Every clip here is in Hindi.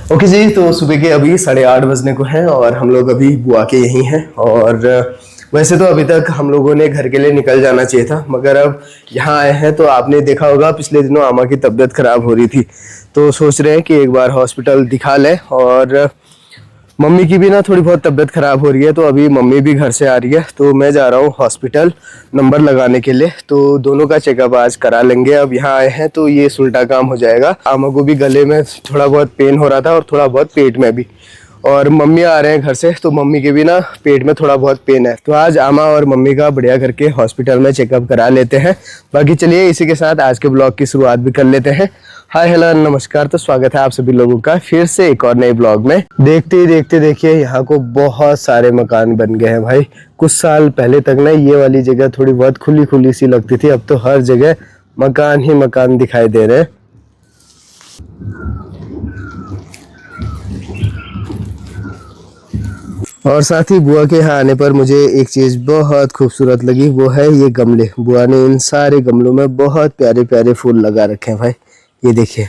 ओके जी, तो सुबह के अभी 8:30 बजने को हैं और हम लोग अभी बुआ के यहीं हैं। और वैसे तो अभी तक हम लोगों ने घर के लिए निकल जाना चाहिए था, मगर अब यहाँ आए हैं तो आपने देखा होगा पिछले दिनों आमा की तबीयत खराब हो रही थी, तो सोच रहे हैं कि एक बार हॉस्पिटल दिखा लें। और मम्मी की भी ना थोड़ी बहुत तबीयत खराब हो रही है, तो अभी मम्मी भी घर से आ रही है, तो मैं जा रहा हूँ हॉस्पिटल नंबर लगाने के लिए। तो दोनों का चेकअप आज करा लेंगे। अब यहाँ आए हैं तो ये उल्टा काम हो जाएगा। आमा को भी गले में थोड़ा बहुत पेन हो रहा था और थोड़ा बहुत पेट में भी, और मम्मी आ रहे हैं घर से तो मम्मी के भी ना पेट में थोड़ा बहुत पेन है। तो आज आमा और मम्मी का बढ़िया करके हॉस्पिटल में चेकअप करा लेते हैं। बाकी चलिए इसी के साथ आज के ब्लॉग की शुरुआत भी कर लेते हैं। हाय हेलो नमस्कार, तो स्वागत है आप सभी लोगों का फिर से एक और नए ब्लॉग में। देखते ही देखते देखिए यहाँ को बहुत सारे मकान बन गए हैं भाई। कुछ साल पहले तक ना ये वाली जगह थोड़ी बहुत खुली खुली सी लगती थी, अब तो हर जगह मकान ही मकान दिखाई दे रहे हैं। और साथ ही बुआ के यहाँ आने पर मुझे एक चीज बहुत खूबसूरत लगी, वो है ये गमले। बुआ ने इन सारे गमलों में बहुत प्यारे प्यारे फूल लगा रखे हैं भाई, ये देखिए।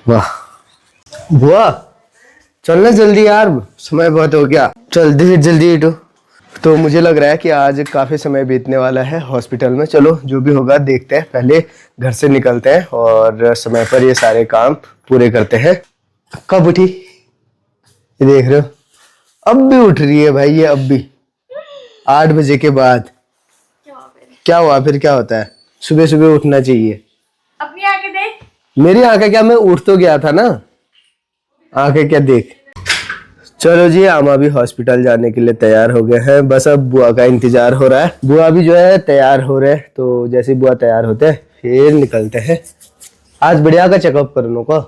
वाह बुआ, चलना जल्दी यार, समय बहुत हो गया, चल जल्दी उठो। तो मुझे लग रहा है कि आज काफी समय बीतने वाला है हॉस्पिटल में। चलो जो भी होगा देखते हैं, पहले घर से निकलते हैं और समय पर ये सारे काम पूरे करते हैं। कब उठी ये देख रहे हो, अब भी उठ रही है भाई ये, अब भी 8 बजे के बाद। क्या हुआ फिर, क्या होता है, सुबह सुबह उठना चाहिए। अपनी आंखें देख। मेरी आंखें क्या, मैं उठ तो गया था ना, आंखें क्या देख। चलो जी, आमा भी हॉस्पिटल जाने के लिए तैयार हो गए हैं, बस अब बुआ का इंतजार हो रहा है। बुआ भी जो है तैयार हो रहे हैं, तो जैसे बुआ तैयार होते हैं फिर निकलते हैं। आज बढ़िया का चेकअप करने को,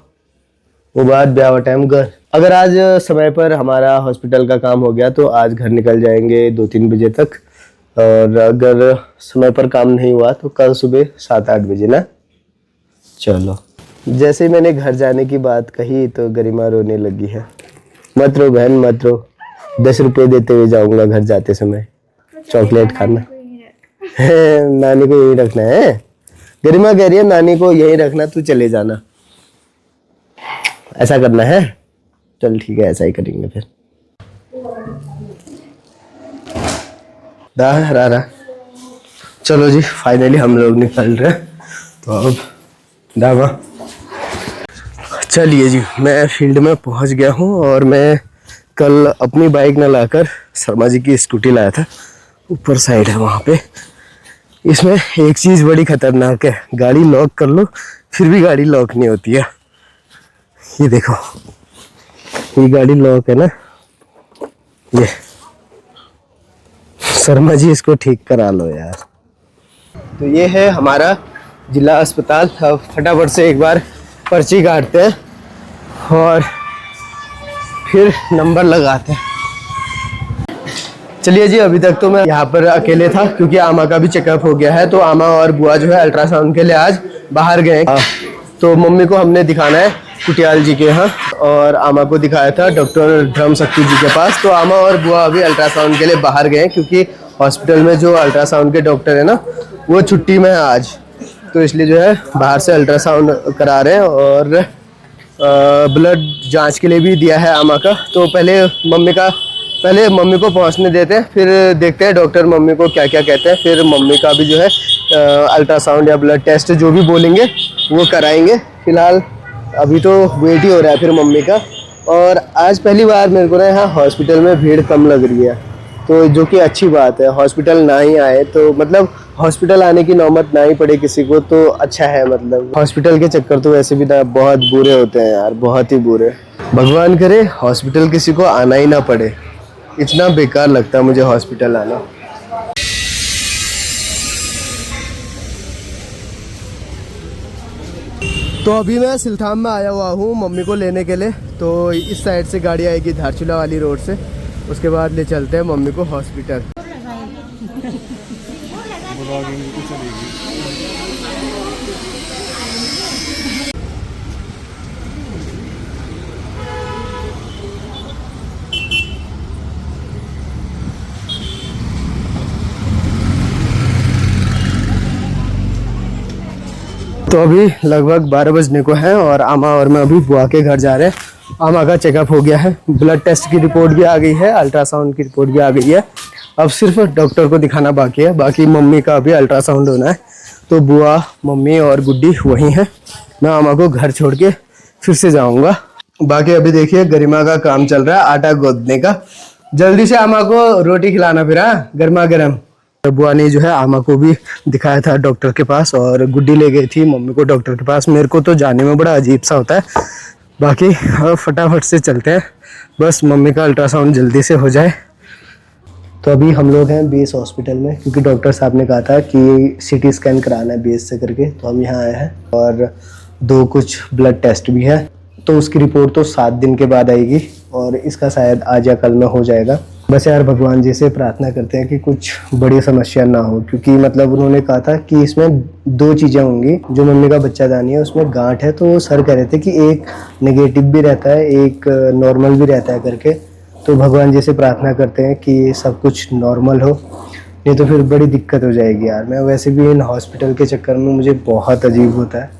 वो बात ब्याह टाइम घर। अगर आज समय पर हमारा हॉस्पिटल का काम हो गया तो आज घर निकल जाएंगे 2-3 बजे तक, और अगर समय पर काम नहीं हुआ तो कल सुबह 7-8 बजे ना। चलो, जैसे ही मैंने घर जाने की बात कही तो गरिमा रोने लगी है। मत रो बहन मत रो, 10 रुपए देते हुए जाऊंगा घर जाते समय, चॉकलेट खाना है। नानी को यही रखना है, गरिमा कह रही है नानी को यही रखना, तू चले जाना। ऐसा करना है, चल ठीक है ऐसा ही करेंगे फिर। रा चलो जी, फाइनली हम लोग निकल रहे हैं। तो अब दावा चलिए जी, मैं फील्ड में पहुंच गया हूं और मैं कल अपनी बाइक न लाकर शर्मा जी की स्कूटी लाया था, ऊपर साइड है वहां पे। इसमें एक चीज बड़ी खतरनाक है, गाड़ी लॉक कर लो फिर भी गाड़ी लॉक नहीं होती है। ये देखो, ये गाड़ी लॉक है ना, ये शर्मा जी इसको ठीक करा लो यार। तो ये है हमारा जिला अस्पताल। अब फटाफट से एक बार पर्ची काटते हैं और फिर नंबर लगाते हैं। चलिए जी, अभी तक तो मैं यहाँ पर अकेले था क्योंकि आमा का भी चेकअप हो गया है, तो आमा और बुआ जो है अल्ट्रासाउंड के लिए आज बाहर गए। तो मम्मी को हमने दिखाना है कुटियाल जी के यहाँ, और आमा को दिखाया था डॉक्टर धर्म शक्ति जी के पास। तो आमा और बुआ अभी अल्ट्रासाउंड के लिए बाहर गए क्योंकि हॉस्पिटल में जो अल्ट्रासाउंड के डॉक्टर है ना वो छुट्टी में है आज, तो इसलिए जो है बाहर से अल्ट्रासाउंड करा रहे हैं। और ब्लड जांच के लिए भी दिया है आमा का। तो पहले मम्मी को पहुंचने देते हैं, फिर देखते हैं डॉक्टर मम्मी को क्या क्या कहते हैं, फिर मम्मी का भी जो है अल्ट्रासाउंड या ब्लड टेस्ट जो भी बोलेंगे वो कराएंगे। फिलहाल अभी तो वेट ही हो रहा है फिर मम्मी का। और आज पहली बार मेरे को ना यहाँ हॉस्पिटल में भीड़ कम लग रही है, तो जो कि अच्छी बात है। हॉस्पिटल ना ही आए तो मतलब हॉस्पिटल आने की नौबत ना ही पड़े किसी को, तो अच्छा है। मतलब हॉस्पिटल के चक्कर तो वैसे भी ना बहुत बुरे होते हैं यार, बहुत ही बुरे। भगवान करे हॉस्पिटल किसी को आना ही ना पड़े, इतना बेकार लगता है मुझे हॉस्पिटल आना। तो अभी मैं सिलथाम में आया हुआ हूँ मम्मी को लेने के लिए। तो इस साइड से गाड़ी आएगी धारचूला वाली रोड से, उसके बाद ले चलते हैं मम्मी को हॉस्पिटल। तो अभी लगभग 12 बजने को है और आमा और मैं अभी बुआ के घर जा रहे हैं। आमा का चेकअप हो गया है, ब्लड टेस्ट की रिपोर्ट भी आ गई है, अल्ट्रासाउंड की रिपोर्ट भी आ गई है। अब सिर्फ डॉक्टर को दिखाना बाकी है। बाकी मम्मी का अभी अल्ट्रासाउंड होना है, तो बुआ, मम्मी और गुड्डी वहीं हैं। मैं आमा को घर छोड़ के फिर से जाऊंगा। बाकी अभी देखिए गरिमा का काम चल रहा है आटा गूंथने का। जल्दी से आमा को रोटी खिलाना फिर, हाँ, गर्मा गर्म। बुआ ने जो है आमा को भी दिखाया था डॉक्टर के पास और गुड्डी ले गई थी मम्मी को डॉक्टर के पास। मेरे को तो जाने में बड़ा अजीब सा होता है। बाकी अब फटाफट से चलते हैं, बस मम्मी का अल्ट्रासाउंड जल्दी से हो जाए। तो अभी हम लोग हैं बेस हॉस्पिटल में, क्योंकि डॉक्टर साहब ने कहा था कि सीटी स्कैन कराना है बेस से करके, तो हम यहाँ आए हैं। और 2 कुछ ब्लड टेस्ट भी है, तो उसकी रिपोर्ट तो 7 दिन के बाद आएगी और इसका शायद आज या कल में हो जाएगा। बस यार भगवान जी से प्रार्थना करते हैं कि कुछ बड़ी समस्या ना हो, क्योंकि मतलब उन्होंने कहा था कि इसमें 2 चीज़ें होंगी। जो मम्मी का बच्चादानी है उसमें गांठ है, तो सर कह रहे थे कि एक नेगेटिव भी रहता है, एक नॉर्मल भी रहता है करके। तो भगवान जी से प्रार्थना करते हैं कि सब कुछ नॉर्मल हो, नहीं तो फिर बड़ी दिक्कत हो जाएगी यार। मैं वैसे भी इन हॉस्पिटल के चक्कर में मुझे बहुत अजीब होता है।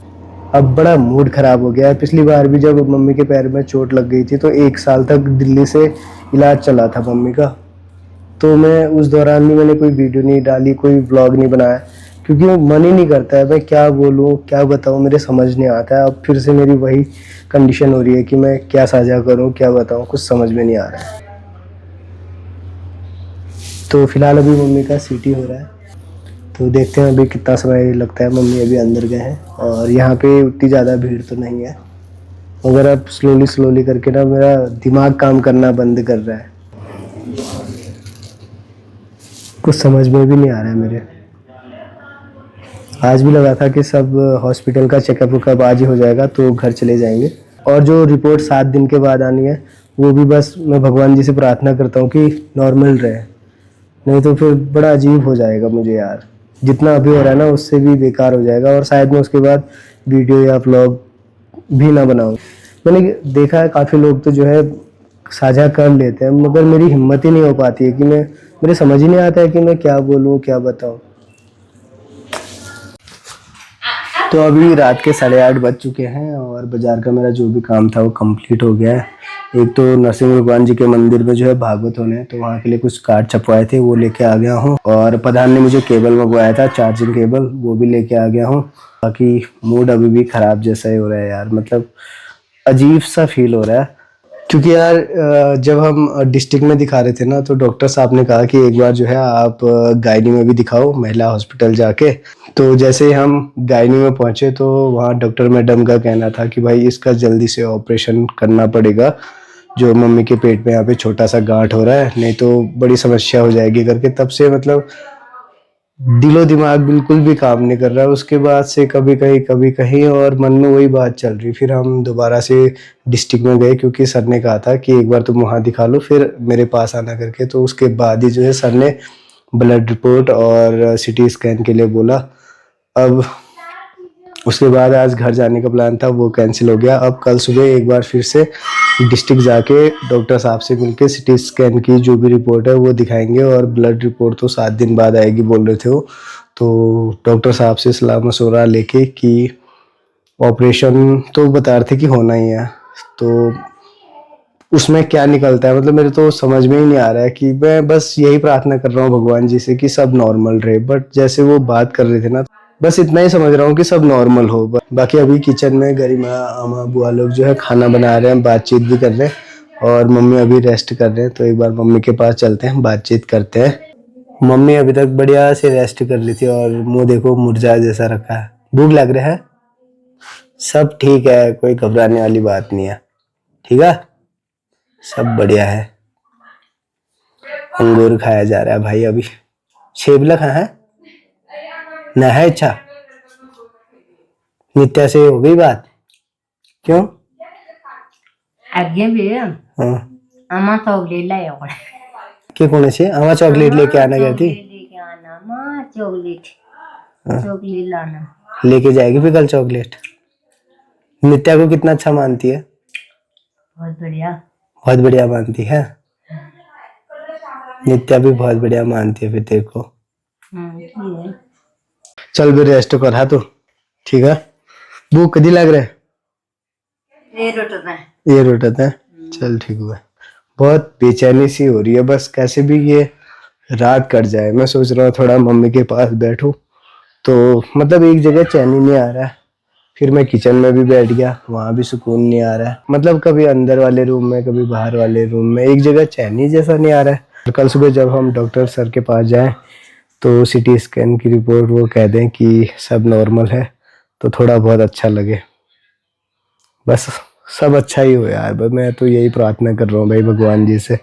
अब बड़ा मूड ख़राब हो गया है। पिछली बार भी जब मम्मी के पैर में चोट लग गई थी तो 1 साल तक दिल्ली से इलाज चला था मम्मी का। तो मैं उस दौरान भी मैंने कोई वीडियो नहीं डाली, कोई व्लॉग नहीं बनाया, क्योंकि मन ही नहीं करता है। मैं क्या बोलूँ क्या बताऊँ, मेरे समझ नहीं आता है। अब फिर से मेरी वही कंडीशन हो रही है कि मैं क्या साझा करूँ, क्या बताऊँ, कुछ समझ में नहीं आ रहा है। तो फिलहाल अभी मम्मी का सीटी हो रहा है, तो देखते हैं अभी कितना समय लगता है। मम्मी अभी अंदर गए हैं और यहाँ पे उतनी ज़्यादा भीड़ तो नहीं है, मगर अब स्लोली करके ना मेरा दिमाग काम करना बंद कर रहा है। कुछ समझ में भी नहीं आ रहा है मेरे। आज भी लगा था कि सब हॉस्पिटल का चेकअप कब आज ही हो जाएगा तो घर चले जाएंगे। और जो रिपोर्ट 7 दिन के बाद आनी है वो भी बस मैं भगवान जी से प्रार्थना करता हूँ कि नॉर्मल रहे, नहीं तो फिर बड़ा अजीब हो जाएगा मुझे यार। जितना अभी हो रहा है ना उससे भी बेकार हो जाएगा और शायद मैं उसके बाद वीडियो या व्लॉग भी ना बनाऊँ। मैंने देखा है काफ़ी लोग तो जो है साझा कर लेते हैं, मगर मेरी हिम्मत ही नहीं हो पाती है कि मेरे समझ ही नहीं आता है कि मैं क्या बोलूँ क्या बताऊँ। तो अभी रात के 8:30 बज चुके हैं और बाजार का मेरा जो भी काम था वो कंप्लीट हो गया है। एक तो नरसिंह भगवान जी के मंदिर में जो है भागवत होने हैं, तो वहाँ के लिए कुछ कार्ड छपवाए थे वो लेके आ गया हूँ। और प्रधान ने मुझे केबल मंगवाया था, चार्जिंग केबल, वो भी लेके आ गया हूँ। बाकी मूड अभी भी खराब जैसा ही हो रहा है यार, मतलब अजीब सा फील हो रहा है। क्योंकि यार जब हम डिस्ट्रिक्ट में दिखा रहे थे ना तो डॉक्टर साहब ने कहा कि एक बार जो है आप गायनी में भी दिखाओ, महिला हॉस्पिटल जाके। तो जैसे ही हम गायनी में पहुंचे तो वहाँ डॉक्टर मैडम का कहना था कि भाई इसका जल्दी से ऑपरेशन करना पड़ेगा, जो मम्मी के पेट में यहाँ पे छोटा सा गांठ हो रहा है, नहीं तो बड़ी समस्या हो जाएगी करके। तब से मतलब दिलो दिमाग बिल्कुल भी काम नहीं कर रहा है। उसके बाद से कभी कहीं और मन में वही बात चल रही। फिर हम दोबारा से डिस्ट्रिक्ट में गए क्योंकि सर ने कहा था कि एक बार तुम वहाँ दिखा लो फिर मेरे पास आना करके। तो उसके बाद ही जो है सर ने ब्लड रिपोर्ट और सिटी स्कैन के लिए बोला। अब उसके बाद आज घर जाने का प्लान था वो कैंसिल हो गया। अब कल सुबह एक बार फिर से डिस्ट्रिक्ट जाके डॉक्टर साहब से मिलके सिटी स्कैन की जो भी रिपोर्ट है वो दिखाएंगे और ब्लड रिपोर्ट तो 7 दिन बाद आएगी बोल रहे थे वो। तो डॉक्टर साहब से सलाह मशवरा लेके कि ऑपरेशन तो बता रहे थे कि होना ही है, तो उसमें क्या निकलता है मतलब मेरे तो समझ में ही नहीं आ रहा है। कि मैं बस यही प्रार्थना कर रहा हूँ भगवान जी से कि सब नॉर्मल रहे, बट जैसे वो बात कर रहे थे ना बस इतना ही समझ रहा हूँ कि सब नॉर्मल हो। बाकी अभी किचन में गरिमा, आमा, बुआ लोग जो है खाना बना रहे हैं, बातचीत भी कर रहे हैं और मम्मी अभी रेस्ट कर रहे हैं। तो एक बार मम्मी के पास चलते हैं, बातचीत करते हैं। मम्मी अभी तक बढ़िया से रेस्ट कर ली थी और मुंह देखो मुरझा जैसा रखा है। भूख लग रहा है? सब ठीक है, कोई घबराने वाली बात नहीं है, ठीक है, सब बढ़िया है। अंगूर खाया जा रहा है भाई अभी। शेबला कहाँ है ना है? अच्छा, नित्या से हो गई बात? क्यों? आगे भी हाँ आमा चॉकलेट लाया होगा। के कोने से आमा चॉकलेट लेके आना गई थी? लेके आना माँ चॉकलेट, चॉकलेट लाना। लेके जाएगी फिर कल चॉकलेट। नित्या को कितना अच्छा मानती है? बहुत बढ़िया, बहुत बढ़िया मानती है। नित्या भी बहुत बढ़िया मानती है फिर तेरे को। ठीक है। चल भी रेस्ट कर, हाँ तो ठीक है। भूख कदी लग रहा है? ये रोटना है। ये रोटता है, चल ठीक हुआ। बहुत बेचैनी सी हो रही है, बस कैसे भी ये रात कट जाए। मैं सोच रहा हूँ थोड़ा मम्मी के पास बैठूं, तो मतलब एक जगह चैन ही नहीं आ रहा है। फिर मैं किचन में भी बैठ गया, वहां भी सुकून नहीं आ रहा है। मतलब कभी अंदर वाले रूम में, कभी बाहर वाले रूम में, एक जगह चैन ही जैसा नहीं आ रहा है। कल सुबह जब हम डॉक्टर सर के पास जाएं तो सीटी स्कैन की रिपोर्ट वो कह दें कि सब नॉर्मल है, तो थोड़ा बहुत अच्छा लगे। बस सब अच्छा ही हो यार, बस मैं तो यही प्रार्थना कर रहा हूँ भाई भगवान जी से।